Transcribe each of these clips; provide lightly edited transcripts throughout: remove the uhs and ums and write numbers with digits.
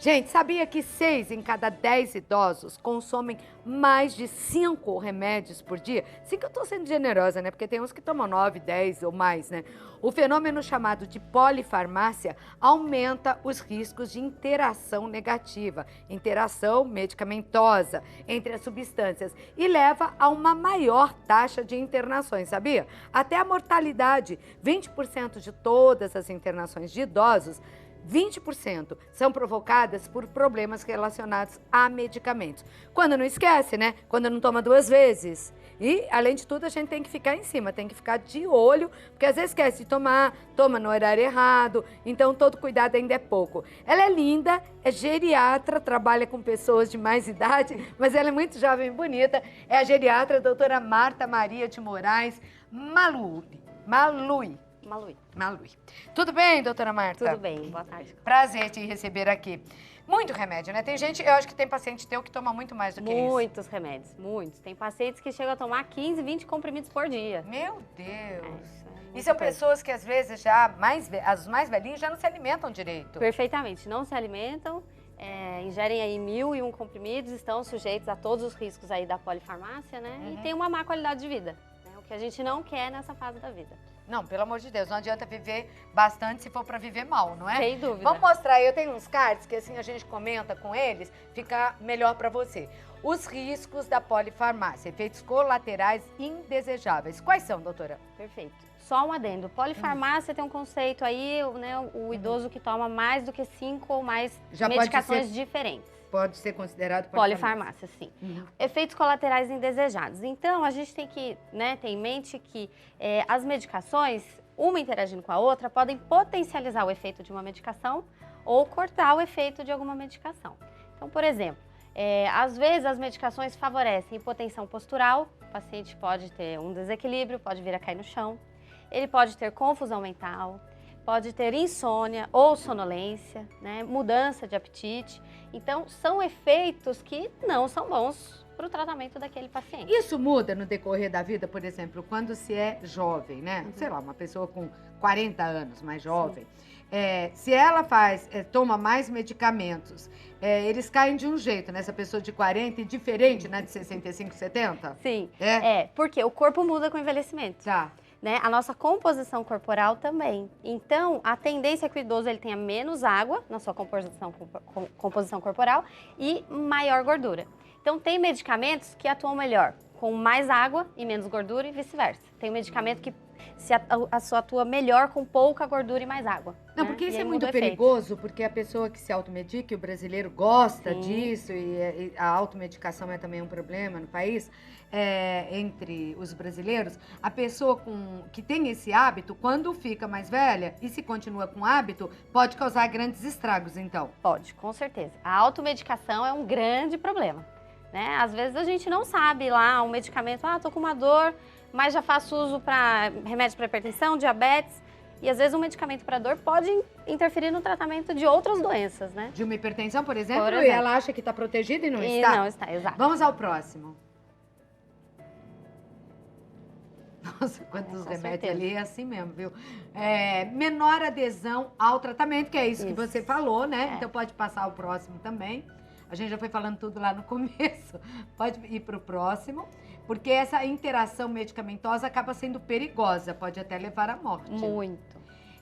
Gente, sabia que 6 em cada 10 idosos consomem mais de 5 remédios por dia? Sim que eu tô sendo generosa, né? Porque tem uns que tomam 9, 10 ou mais, né? O fenômeno chamado de polifarmácia aumenta os riscos de interação negativa, interação medicamentosa entre as substâncias e leva a uma maior taxa de internações, sabia? Até a mortalidade, 20% de todas as internações de idosos 20% são provocadas por problemas relacionados a medicamentos. Quando não esquece, né? Quando não toma 2 vezes. E, além de tudo, a gente tem que ficar em cima, tem que ficar de olho, porque às vezes esquece de tomar, toma no horário errado, então todo cuidado ainda é pouco. Ela é linda, é geriatra, trabalha com pessoas de mais idade, mas ela é muito jovem e bonita. É a geriatra, a doutora Marta Maria de Moraes Malui. Tudo bem, doutora Marta? Tudo bem, boa tarde. Prazer te receber aqui. Muito remédio, né? Tem gente, eu acho que tem paciente teu que toma muito mais do que isso. Muitos remédios, muitos. Tem pacientes que chegam a tomar 15, 20 comprimidos por dia. Meu Deus. É E são coisa. pessoas que às vezes já, os mais velhinhos já não se alimentam direito. Perfeitamente, não se alimentam, ingerem aí 1001 comprimidos, estão sujeitos a todos os riscos aí da polifarmácia, né? E tem uma má qualidade de vida, né? O que a gente não quer nessa fase da vida. Não, pelo amor de Deus, não adianta viver bastante se for pra viver mal, não é? Sem dúvida. Vamos mostrar aí, eu tenho uns cards que assim a gente comenta com eles, fica melhor pra você. Os riscos da polifarmácia, efeitos colaterais indesejáveis. Quais são, doutora? Perfeito. Só um adendo. Polifarmácia tem um conceito aí, né? O idoso que toma mais do que 5 ou mais Já pode medicações ser- diferentes. Pode ser considerado Polifarmácia, sim. Uhum. Efeitos colaterais indesejados. Então, a gente tem que, né, ter em mente que as medicações, uma interagindo com a outra, podem potencializar o efeito de uma medicação ou cortar o efeito de alguma medicação. Então, por exemplo, às vezes as medicações favorecem hipotensão postural, o paciente pode ter um desequilíbrio, pode vir a cair no chão, ele pode ter confusão mental, pode ter insônia ou sonolência, né, mudança de apetite. Então, são efeitos que não são bons para o tratamento daquele paciente. Isso muda no decorrer da vida, por exemplo, quando se é jovem, né? Sei lá, uma pessoa com 40 anos, mais jovem. Se ela toma mais medicamentos, eles caem de um jeito, né? Essa pessoa de 40 e diferente, né? De 65, 70? Sim, É? porque o corpo muda com o envelhecimento. Tá. Né? A nossa composição corporal também. Então, a tendência é que o idoso ele tenha menos água na sua composição corporal e maior gordura. Então, tem medicamentos que atuam melhor com mais água e menos gordura e vice-versa. Tem medicamento que atua melhor com pouca gordura e mais água. Não, né? porque E isso aí é muda muito o efeito. perigoso, porque a pessoa que se automedica, e o brasileiro gosta Sim. disso, e a automedicação é também um problema no país, entre os brasileiros, a pessoa que tem esse hábito, quando fica mais velha e se continua com o hábito, pode causar grandes estragos, então. Pode, com certeza. A automedicação é um grande problema, né? Às vezes a gente não sabe lá um medicamento, tô com uma dor, mas já faço uso para remédio para hipertensão, diabetes, e às vezes um medicamento para dor pode interferir no tratamento de outras doenças, né? De uma hipertensão, por exemplo, Por e exemplo. ela acha que está protegida e não E está. não está, exato. Vamos ao próximo. Nossa, quantos Com remédios certeza. ali, é assim mesmo, viu? Menor adesão ao tratamento, que é isso que Isso. você falou, né? É. Então pode passar o próximo também. A gente já foi falando tudo lá no começo. Pode ir para o próximo, porque essa interação medicamentosa acaba sendo perigosa, pode até levar à morte. Muito.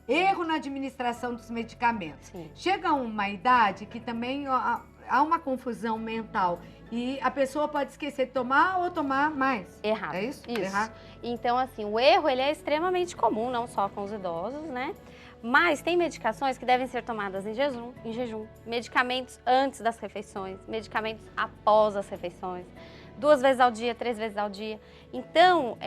Erro na administração dos medicamentos. Sim. Chega a uma idade que também há uma confusão mental e a pessoa pode esquecer de tomar ou tomar mais. Errado. É isso? Isso. Errado. Então, assim, o erro ele é extremamente comum, não só com os idosos, né? Mas tem medicações que devem ser tomadas em jejum, medicamentos antes das refeições, medicamentos após as refeições, 2 vezes ao dia, 3 vezes ao dia. Então,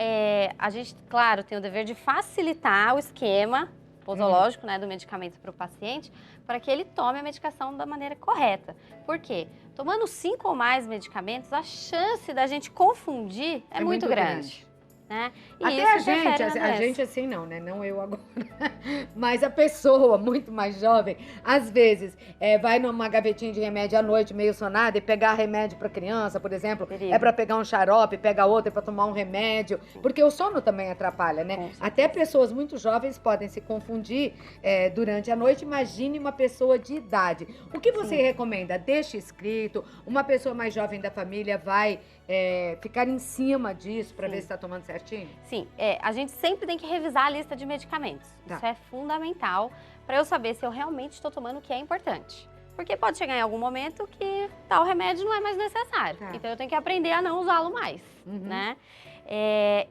a gente, claro, tem o dever de facilitar o esquema posológico, né, do medicamento para o paciente, para que ele tome a medicação da maneira correta. Por quê? Tomando 5 ou mais medicamentos, a chance da gente confundir é muito grande. né? E Até isso a interfere na doença. gente assim não, né? Não eu agora. Mas a pessoa muito mais jovem, às vezes, vai numa gavetinha de remédio à noite, meio sonada, e pegar remédio para criança, por exemplo, Perigo. é para pegar um xarope, pega outro, é para tomar um remédio, porque o sono também atrapalha, Com né? certeza. Até pessoas muito jovens podem se confundir durante a noite. Imagine uma pessoa de idade. O que você recomenda? Deixa escrito, uma pessoa mais jovem da família vai ficar em cima disso para ver se está tomando certinho? Sim, a gente sempre tem que revisar a lista de medicamentos. Tá. Isso é fundamental para eu saber se eu realmente estou tomando o que é importante. Porque pode chegar em algum momento que tal remédio não é mais necessário. Tá. Então eu tenho que aprender a não usá-lo mais, né?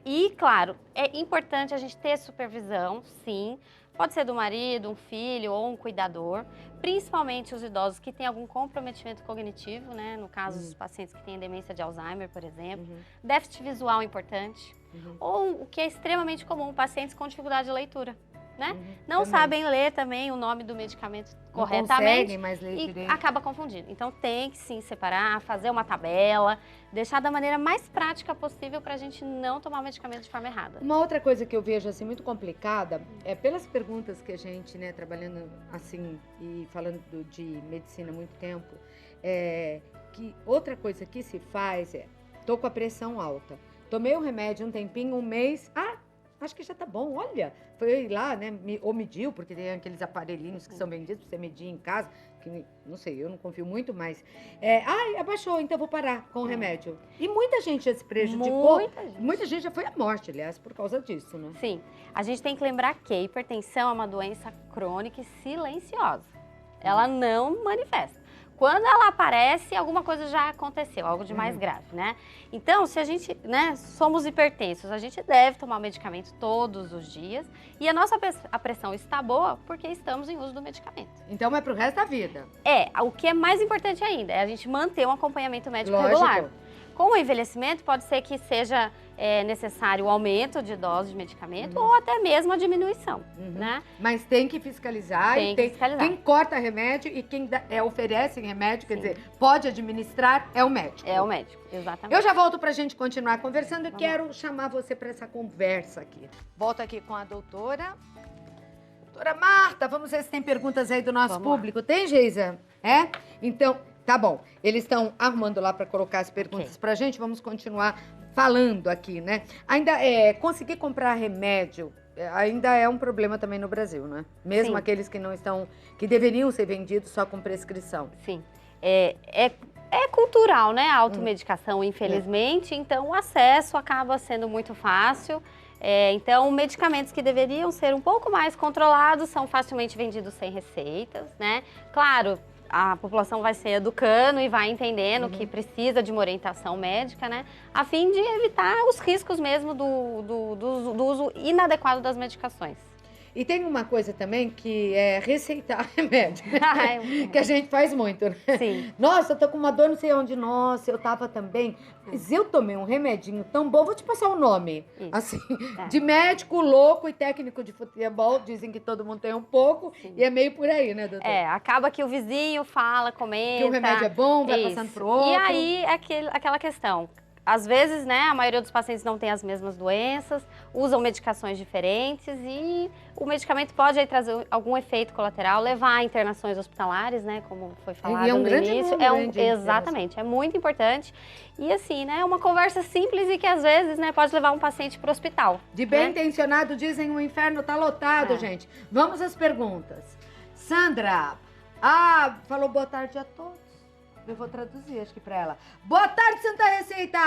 E, claro, é importante a gente ter supervisão, sim. Pode ser do marido, um filho ou um cuidador, principalmente os idosos que têm algum comprometimento cognitivo, né? No caso, os pacientes que têm demência de Alzheimer, por exemplo. Déficit visual importante. Ou, o que é extremamente comum, pacientes com dificuldade de leitura, né? Não também. sabem ler também o nome do medicamento Não corretamente conseguem mais ler e direito. acaba confundindo. Então, tem que sim separar, fazer uma tabela, deixar da maneira mais prática possível para a gente não tomar o medicamento de forma errada. Uma outra coisa que eu vejo assim muito complicada é pelas perguntas que a gente, né, trabalhando assim e falando de medicina há muito tempo, que outra coisa que se faz tô com a pressão alta, tomei o remédio um tempinho, um mês, acho que já tá bom, olha, foi lá, né, ou mediu, porque tem aqueles aparelhinhos que são vendidos pra você medir em casa, que não sei, eu não confio muito, mas abaixou, então vou parar com o remédio. E muita gente já se prejudicou, muita gente já foi à morte, aliás, por causa disso, né? Sim, a gente tem que lembrar que a hipertensão é uma doença crônica e silenciosa. Ela não manifesta. Quando ela aparece, alguma coisa já aconteceu, algo de mais grave, né? Então, se a gente, né, somos hipertensos, a gente deve tomar o medicamento todos os dias e a pressão está boa porque estamos em uso do medicamento. Então é pro resto da vida. O que é mais importante ainda é a gente manter um acompanhamento médico Lógico. regular. Com o envelhecimento, pode ser que seja necessário o aumento de dose de medicamento ou até mesmo a diminuição, né? Mas tem que fiscalizar. Tem que fiscalizar. Quem corta remédio e quem oferece remédio, quer dizer, pode administrar, é o médico. É o médico, exatamente. Eu já volto pra gente continuar conversando e quero chamar você pra essa conversa aqui. Volto aqui com a doutora. Doutora Marta, vamos ver se tem perguntas aí do nosso público. Tem, Geisa? Então, tá bom. Eles estão arrumando lá pra colocar as perguntas pra gente. Vamos continuar falando aqui, né? Ainda conseguir comprar remédio ainda é um problema também no Brasil, né? Mesmo aqueles que não estão, que deveriam ser vendidos só com prescrição. Sim. É cultural, né? A automedicação, infelizmente. Então, o acesso acaba sendo muito fácil. Então, medicamentos que deveriam ser um pouco mais controlados são facilmente vendidos sem receitas, né? Claro, a população vai se educando e vai entendendo que precisa de uma orientação médica, né? A fim de evitar os riscos mesmo do uso inadequado das medicações. E tem uma coisa também que é receitar remédio, que a gente faz muito, né? Sim. Nossa, eu tô com uma dor não sei onde. Nossa, eu tava também. Mas eu tomei um remedinho tão bom, vou te passar o nome. Isso. Assim, de médico, louco e técnico de futebol, dizem que todo mundo tem um pouco. E é meio por aí, né, doutor? Acaba que o vizinho fala, comenta. Que o remédio é bom, vai passando pro outro. E aí, aquela questão. Às vezes, né, a maioria dos pacientes não tem as mesmas doenças, usam medicações diferentes e o medicamento pode aí trazer algum efeito colateral, levar a internações hospitalares, né, como foi falado um no grande início. número, Exatamente, é muito importante. E assim, né, uma conversa simples e que às vezes, né, pode levar um paciente para o hospital. De bem intencionado, dizem o inferno tá lotado, gente. Vamos às perguntas. Sandra, falou boa tarde a todos. Eu vou traduzir, acho que pra ela. Boa tarde, Santa Receita!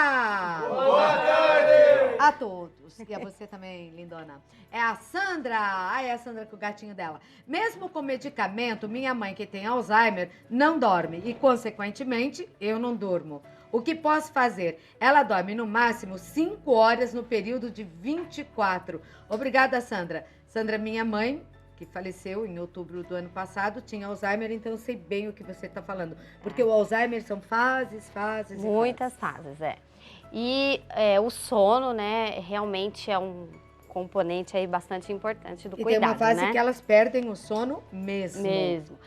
Boa tarde! A todos. E a você também, lindona. É a Sandra. É a Sandra com o gatinho dela. Mesmo com medicamento, minha mãe, que tem Alzheimer, não dorme. E, consequentemente, eu não durmo. O que posso fazer? Ela dorme no máximo 5 horas no período de 24. Obrigada, Sandra. Sandra, minha mãe, que faleceu em outubro do ano passado, tinha Alzheimer, então eu sei bem o que você está falando. Porque o Alzheimer são fases. Muitas fases, E o sono, né, realmente é um componente aí bastante importante do cuidado, né? E tem uma fase que elas perdem o sono mesmo.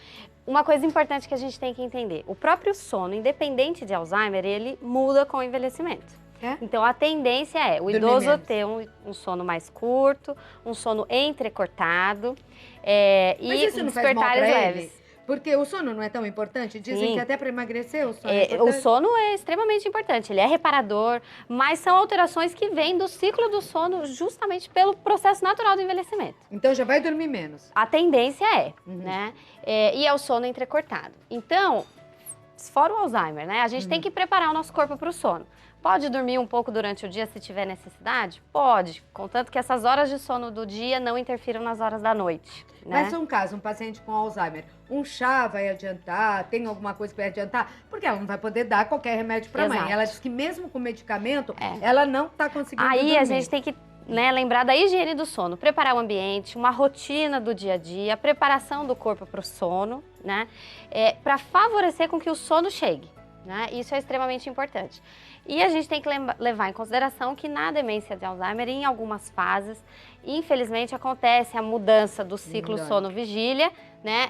Uma coisa importante que a gente tem que entender, o próprio sono, independente de Alzheimer, ele muda com o envelhecimento. É? Então, a tendência é o Dormir idoso menos. ter um sono mais curto, um sono entrecortado Mas e isso não faz mal despertares pra leves. ele? Porque o sono não é tão importante? Dizem Sim. que até para emagrecer o sono é O importante. sono é extremamente importante, ele é reparador, mas são alterações que vêm do ciclo do sono justamente pelo processo natural do envelhecimento. Então já vai dormir menos. A tendência né? E é o sono entrecortado. Então, fora o Alzheimer, né? A gente tem que preparar o nosso corpo para o sono. Pode dormir um pouco durante o dia se tiver necessidade? Pode, contanto que essas horas de sono do dia não interfiram nas horas da noite. Né? Mas um caso, um paciente com Alzheimer, um chá vai adiantar? Tem alguma coisa que vai adiantar? Porque ela não vai poder dar qualquer remédio para a mãe. Exato. Ela diz que mesmo com medicamento, ela não está conseguindo Aí dormir. a gente tem que lembrar da higiene do sono, preparar o ambiente, uma rotina do dia a dia, a preparação do corpo para o sono, né? Para favorecer com que o sono chegue. Né? Isso é extremamente importante. E a gente tem que levar em consideração que na demência de Alzheimer, em algumas fases, infelizmente acontece a mudança do ciclo sono-vigília, né?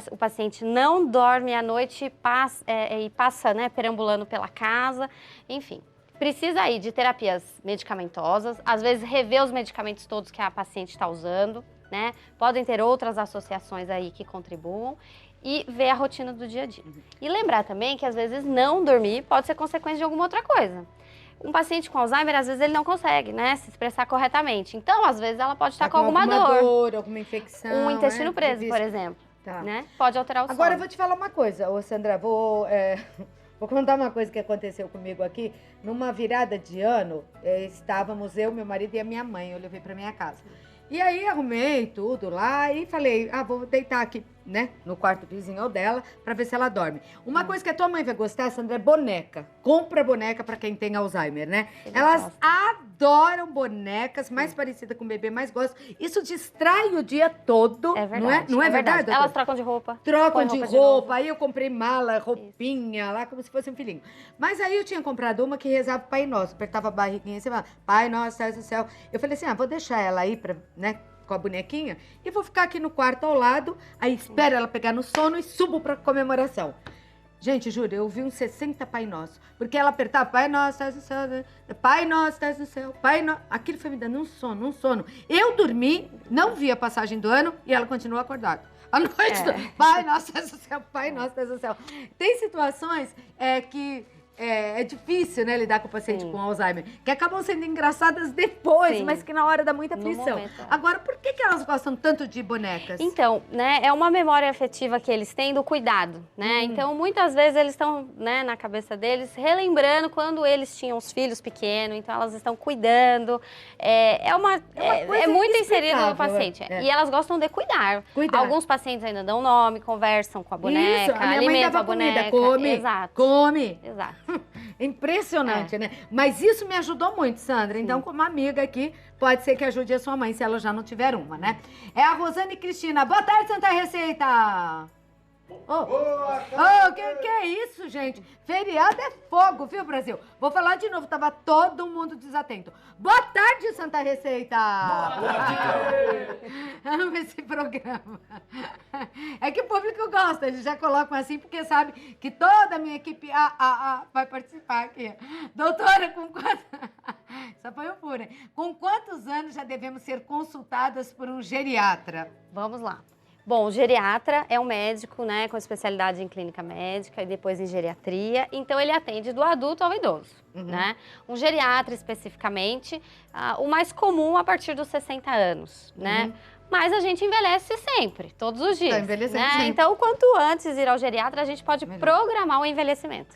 O paciente não dorme à noite e passa né, perambulando pela casa, enfim. Precisa aí de terapias medicamentosas, às vezes rever os medicamentos todos que a paciente está usando, né? Podem ter outras associações aí que contribuam e ver a rotina do dia a dia. E lembrar também que às vezes não dormir pode ser consequência de alguma outra coisa. Um paciente com Alzheimer, às vezes ele não consegue, né, se expressar corretamente. Então, às vezes ela pode estar com alguma dor, alguma infecção. um intestino preso, por exemplo, Tá. né? Pode alterar o sono. Agora eu vou te falar uma coisa, ô Sandra, vou contar uma coisa que aconteceu comigo aqui. Numa virada de ano, estávamos eu, meu marido e a minha mãe, eu levei para minha casa. E aí arrumei tudo lá e falei, vou deitar aqui, né, no quarto vizinho dela, pra ver se ela dorme. Uma coisa que a tua mãe vai gostar, Sandra, é boneca. Compra boneca pra quem tem Alzheimer, né? Elas adoram bonecas, mais parecida com o bebê, mais gostam. Isso distrai o dia todo. É verdade. Não é verdade? doutora? Elas trocam de roupa. Trocam põem de roupa roupa, aí eu comprei mala, roupinha, lá como se fosse um filhinho. Mas aí eu tinha comprado uma que rezava o Pai Nosso, apertava a barriguinha e você falava, Pai Nosso, estás no céu. Eu falei assim, vou deixar ela aí pra, né, com a bonequinha e vou ficar aqui no quarto ao lado, aí espero ela pegar no sono e subo pra comemoração. Gente, juro, eu vi uns 60 Pai Nosso, porque ela apertava, Pai Nosso, estás no céu, Pai Nosso, estás no céu, Pai Nosso. Aquilo foi me dando um sono. Eu dormi, não vi a passagem do ano e ela continuou acordada. À noite, Pai Nosso, estás no céu, Pai Nosso, estás no céu. Tem situações que é difícil, né, lidar com o paciente com Alzheimer, que acabam sendo engraçadas depois, mas que na hora dá muita aflição. Agora, por que elas gostam tanto de bonecas? Então, né, é uma memória afetiva que eles têm do cuidado, né? Então, muitas vezes eles estão, né, na cabeça deles, relembrando quando eles tinham os filhos pequenos, então elas estão cuidando. É muito inserido no paciente. E elas gostam de cuidar. Alguns pacientes ainda dão nome, conversam com a boneca, Isso, a minha mãe dava comida, come, Exato. come. Exato. Impressionante, né? Mas isso me ajudou muito, Sandra. Então, como amiga aqui, pode ser que ajude a sua mãe, se ela já não tiver uma, né? É a Rosane Cristina. Boa tarde, Santa Receita! Boa tarde! Que é isso, gente? Feriado é fogo, viu, Brasil? Vou falar de novo, tava todo mundo desatento. Boa tarde, Santa Receita! Boa tarde! Amo esse programa. É que o público gosta, eles já colocam assim, porque sabe que toda a minha equipe vai participar aqui. Doutora, com quantos... Só foi um furo, hein? Com quantos anos já devemos ser consultadas por um geriatra? Vamos lá. Bom, o geriatra é um médico, né, com especialidade em clínica médica e depois em geriatria, então ele atende do adulto ao idoso, né? Um geriatra especificamente, o mais comum a partir dos 60 anos, né? Mas a gente envelhece sempre, todos os dias. Tá envelhecendo né? sempre. Então, quanto antes ir ao geriatra, a gente pode programar o envelhecimento,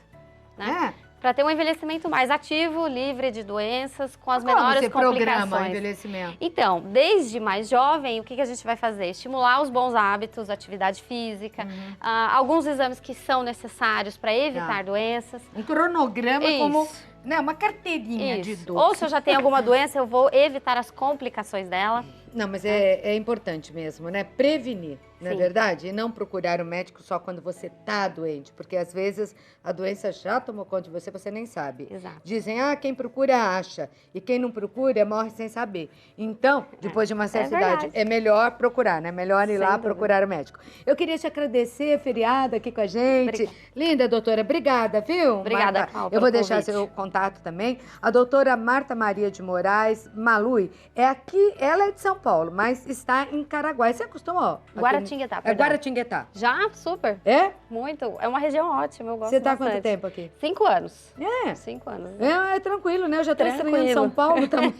né? Para ter um envelhecimento mais ativo, livre de doenças, com as menores complicações. Como você programa o envelhecimento? Então, desde mais jovem, o que a gente vai fazer? Estimular os bons hábitos, atividade física, alguns exames que são necessários para evitar doenças. Um cronograma como... Né, uma carteirinha de dor. Ou se eu já tenho alguma doença, eu vou evitar as complicações dela. Não, mas é importante mesmo, né? Prevenir. Não é Sim. verdade? E não procurar o médico só quando você tá doente, porque às vezes a doença já tomou conta de você, você nem sabe. Exato. Dizem, quem procura acha, e quem não procura morre sem saber. Então, depois de uma certa idade, verdade. é melhor procurar, né? Melhor ir Sem lá dúvida. procurar o médico. Eu queria te agradecer, feriado, aqui com a gente. Obrigada. Linda, doutora, obrigada, viu? Obrigada, Marta? Cláudia, Eu vou pelo deixar convite. seu contato também. A doutora Marta Maria de Moraes Malui é aqui, ela é de São Paulo, mas está em Caraguá. Você acostumou? Guaratinguetá, É perdão. Guaratinguetá. Já, super. É? Muito. É uma região ótima, eu gosto Você tá há bastante. quanto tempo aqui? 5 anos. É. 5 anos. É tranquilo, né? Eu já tô estranhando Tranquilo. São Paulo também.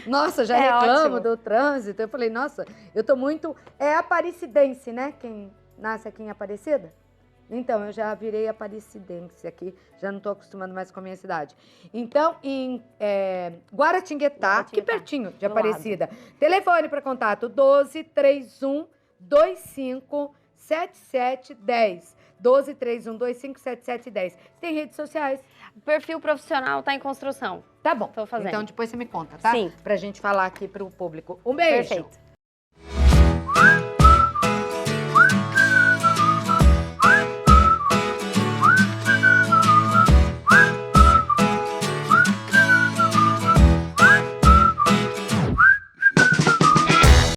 Nossa, já É reclamo ótimo. do trânsito. Eu falei, nossa, eu tô muito... É aparecidense, né? Quem nasce aqui em Aparecida? Então, eu já virei aparecidense aqui. Já não tô acostumando mais com a minha cidade. Então, em Guaratinguetá, que Guaratinguetá, pertinho de do Aparecida. Telefone para contato 12 31 25 7710. 12 31 25 7710. Tem redes sociais? O perfil profissional está em construção. Tá bom. Tô fazendo. Então depois você me conta, tá? Sim. Pra gente falar aqui pro público. Um beijo. Perfeito.